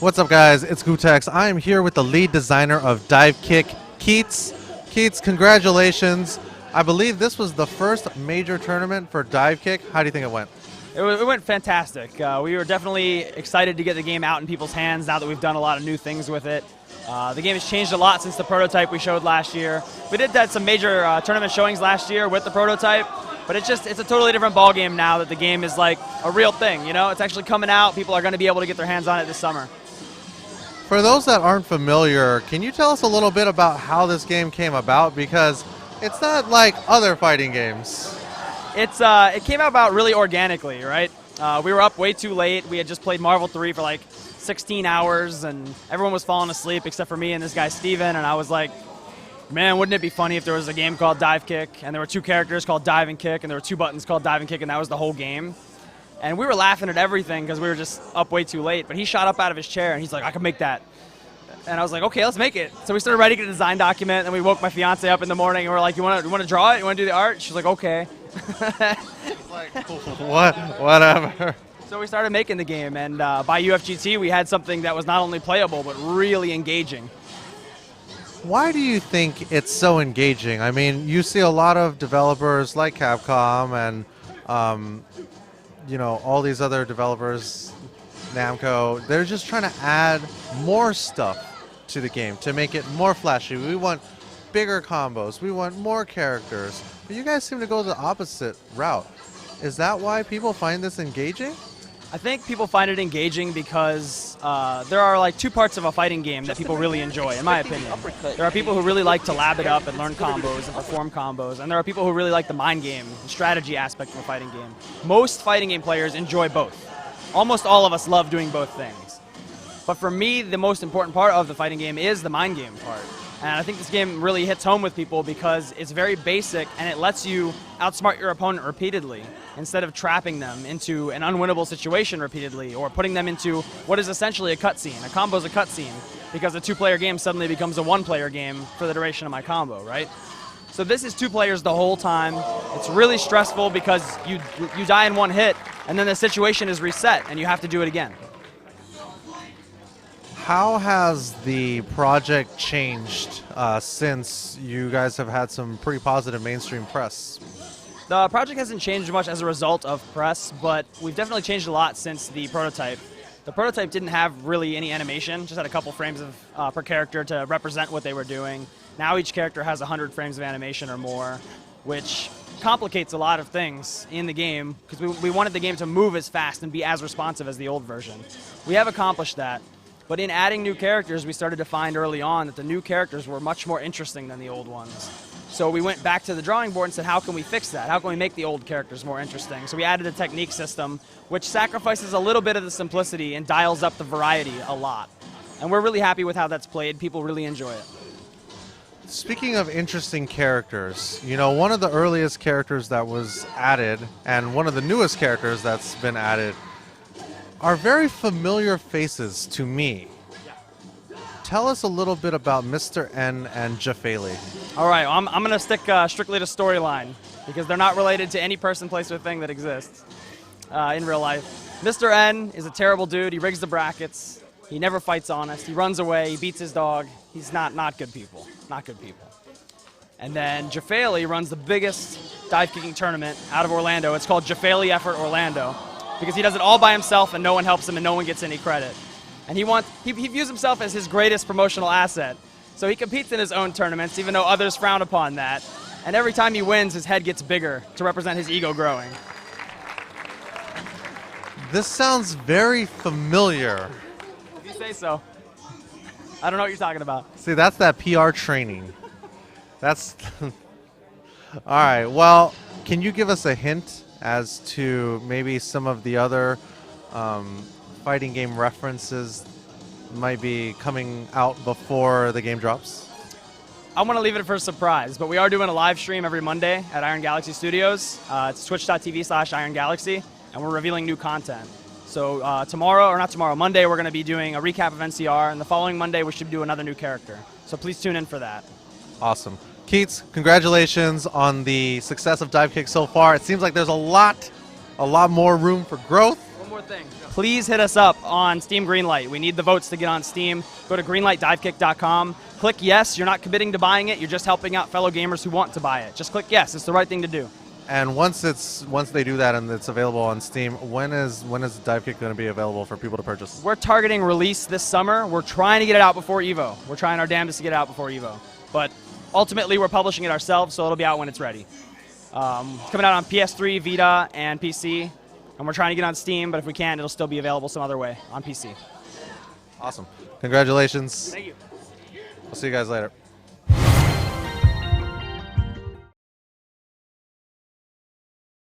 What's up, guys? It's Gootecks. I am here with the lead designer of Divekick, Keits. Keits, congratulations. I believe this was the first major tournament for Divekick. How do you think it went? It went fantastic. We were definitely excited to get the game out in people's hands now that we've done a lot of new things with it. The game has changed a lot since the prototype we showed last year. We did some major tournament showings last year with the prototype, but it's a totally different ball game now that the game is like a real thing. You know, it's actually coming out. People are going to be able to get their hands on it this summer. For those that aren't familiar, can you tell us a little bit about how this game came about? Because it's not like other fighting games. It came about really organically, right? We were up way too late. We had just played Marvel 3 for like 16 hours, and everyone was falling asleep except for me and this guy Steven, and I was like, man, wouldn't it be funny if there was a game called Divekick, and there were two characters called Dive and Kick, and there were two buttons called Dive and Kick, and that was the whole game. And we were laughing at everything because we were just up way too late, but he shot up out of his chair, and he's like, I can make that. And I was like, okay, let's make it. So we started writing a design document, and we woke my fiance up in the morning, and we're like, you want to draw it? You want to do the art? She's like, okay. Like, whatever. So we started making the game, and by UFGT, we had something that was not only playable, but really engaging. Why do you think it's so engaging? I mean, you see a lot of developers like Capcom and, you know, all these other developers, Namco, they're just trying to add more stuff to the game to make it more flashy. We want bigger combos. We want more characters. But you guys seem to go the opposite route. Is that why people find this engaging? I think people find it engaging because there are like two parts of a fighting game that people really enjoy, in my opinion. There are people who really like to lab it up and learn combos and perform combos, and there are people who really like the mind game, the strategy aspect of a fighting game. Most fighting game players enjoy both. Almost all of us love doing both things. But for me, the most important part of the fighting game is the mind game part. And I think this game really hits home with people because it's very basic and it lets you outsmart your opponent repeatedly instead of trapping them into an unwinnable situation repeatedly or putting them into what is essentially a cutscene. A combo is a cutscene because a two-player game suddenly becomes a one-player game for the duration of my combo, right? So this is two players the whole time. It's really stressful because you die in one hit and then the situation is reset and you have to do it again. How has the project changed since you guys have had some pretty positive mainstream press? The project hasn't changed much as a result of press, but we've definitely changed a lot since the prototype. The prototype didn't have really any animation, just had a couple frames of per character to represent what they were doing. Now each character has 100 frames of animation or more, which complicates a lot of things in the game because we wanted the game to move as fast and be as responsive as the old version. We have accomplished that. But in adding new characters, we started to find early on that the new characters were much more interesting than the old ones. So we went back to the drawing board and said, how can we fix that? How can we make the old characters more interesting? So we added a technique system, which sacrifices a little bit of the simplicity and dials up the variety a lot. And we're really happy with how that's played. People really enjoy it. Speaking of interesting characters, you know, one of the earliest characters that was added and one of the newest characters that's been added are very familiar faces to me. Yeah. Tell us a little bit about Mr. N and Jafali. All right, I'm going to stick strictly to storyline because they're not related to any person, place, or thing that exists in real life. Mr. N is a terrible dude. He rigs the brackets. He never fights honest. He runs away. He beats his dog. He's not good people. Not good people. And then Jafali runs the biggest dive kicking tournament out of Orlando. It's called Jafali Effort Orlando, because he does it all by himself and no one helps him and no one gets any credit. And he views himself as his greatest promotional asset. So he competes in his own tournaments even though others frown upon that. And every time he wins, his head gets bigger to represent his ego growing. This sounds very familiar. If you say so. I don't know what you're talking about. See, that's that PR training. That's... All right, well, can you give us a hint as to maybe some of the other fighting game references might be coming out before the game drops? I want to leave it for a surprise, but we are doing a live stream every Monday at Iron Galaxy Studios. It's twitch.tv/Iron Galaxy, and we're revealing new content. So Monday, we're going to be doing a recap of NCR, and the following Monday, we should do another new character. So please tune in for that. Awesome. Keits, congratulations on the success of Divekick so far. It seems like there's a lot more room for growth. One more more thing. Please hit us up on Steam Greenlight. We need the votes to get on Steam. Go to greenlightdivekick.com. Click yes. You're not committing to buying it. You're just helping out fellow gamers who want to buy it. Just click yes. It's the right thing to do. And once they do that and it's available on Steam, when is Divekick going to be available for people to purchase? We're targeting release this summer. We're trying to get it out before EVO. We're trying our damnedest to get it out before EVO. But ultimately, we're publishing it ourselves, so it'll be out when it's ready. It's coming out on PS3, Vita, and PC. And we're trying to get on Steam, but if we can, it'll still be available some other way on PC. Awesome. Congratulations. Thank you. We'll see you guys later.